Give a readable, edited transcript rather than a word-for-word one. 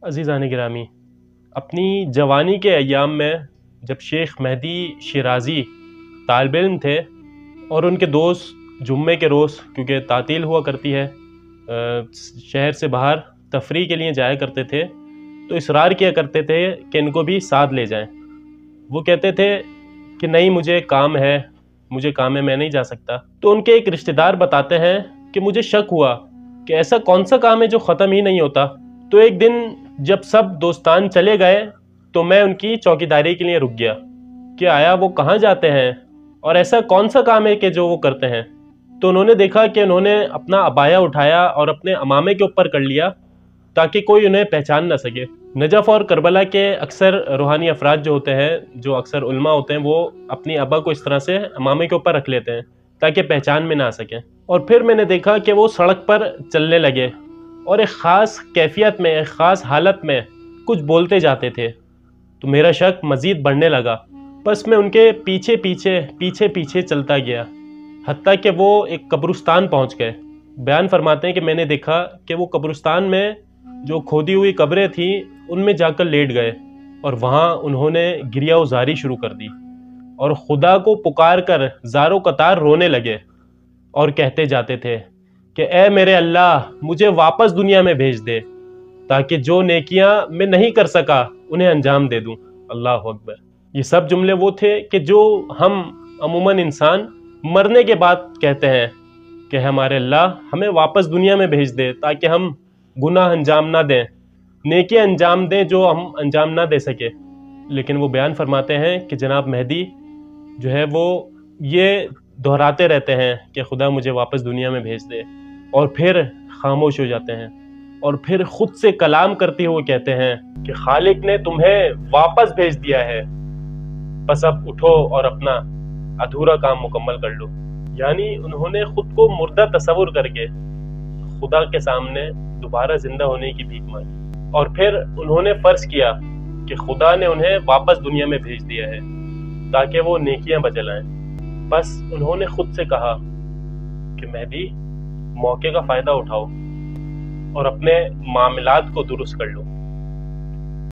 عزیزان گرامی، اپنی جوانی کے ایام میں جب شیخ مہدی شیرازی طالب علم تھے اور ان کے دوست جمعے کے روز کیونکہ تعطیل ہوا کرتی ہے شہر سے باہر تفریح کے لیے جایا کرتے تھے، تو اصرار کیا کرتے تھے کہ ان کو بھی ساتھ لے جائیں۔ وہ کہتے تھے کہ نہیں، مجھے کام ہے، میں نہیں جا سکتا۔ تو ان کے ایک رشتہ دار بتاتے ہیں کہ مجھے شک ہوا کہ ایسا کون سا کام ہے جو ختم ہی نہیں ہوتا۔ تو ایک دن جب سب دوستان چلے گئے تو میں ان کی چوکیداری کے لیے رک گیا کہ آیا وہ کہاں جاتے ہیں اور ایسا کون سا کام ہے کہ جو وہ کرتے ہیں۔ تو انہوں نے دیکھا کہ انہوں نے اپنا عبایا اٹھایا اور اپنے عمامے کے اوپر کر لیا تاکہ کوئی انہیں پہچان نہ سکے۔ نجف اور کربلا کے اکثر روحانی افراد جو ہوتے ہیں، جو اکثر علماء ہوتے ہیں، وہ اپنی ابا کو اس طرح سے عمامے کے اوپر رکھ لیتے ہیں تاکہ پہچان میں نہ آ سکیں۔ اور پھر میں نے دیکھا کہ وہ سڑک پر چلنے لگے اور ایک خاص کیفیت میں، ایک خاص حالت میں کچھ بولتے جاتے تھے۔ تو میرا شک مزید بڑھنے لگا، بس میں ان کے پیچھے پیچھے چلتا گیا حتیٰ کہ وہ ایک قبرستان پہنچ گئے۔ بیان فرماتے ہیں کہ میں نے دیکھا کہ وہ قبرستان میں جو کھودی ہوئی قبریں تھیں ان میں جا کر لیٹ گئے اور وہاں انہوں نے گریہ و زاری شروع کر دی اور خدا کو پکار کر زار و قطار رونے لگے اور کہتے جاتے تھے کہ اے میرے اللہ، مجھے واپس دنیا میں بھیج دے تاکہ جو نیکیاں میں نہیں کر سکا انہیں انجام دے دوں۔ اللہ اکبر۔ یہ سب جملے وہ تھے کہ جو ہم عموماً انسان مرنے کے بعد کہتے ہیں کہ ہمارے اللہ ہمیں واپس دنیا میں بھیج دے تاکہ ہم گناہ انجام نہ دیں، نیکیاں انجام دیں جو ہم انجام نہ دے سکے۔ لیکن وہ بیان فرماتے ہیں کہ جناب مہدی جو ہے وہ یہ دہراتے رہتے ہیں کہ خدا مجھے واپس دنیا میں بھیج دے، اور پھر خاموش ہو جاتے ہیں اور پھر خود سے کلام کرتے ہوئے کہتے ہیں کہ خالق نے تمہیں واپس بھیج دیا ہے، بس اب اٹھو اور اپنا ادھورا کام مکمل کر لو۔ یعنی انہوں نے خود کو مردہ تصور کر کے خدا کے سامنے دوبارہ زندہ ہونے کی بھیک مانگی، اور پھر انہوں نے فرض کیا کہ خدا نے انہیں واپس دنیا میں بھیج دیا ہے تاکہ وہ نیکیاں بجلائیں۔ بس انہوں نے خود سے کہا کہ مہدی موقع کا فائدہ اٹھاؤ اور اپنے معاملات کو درست کر لو۔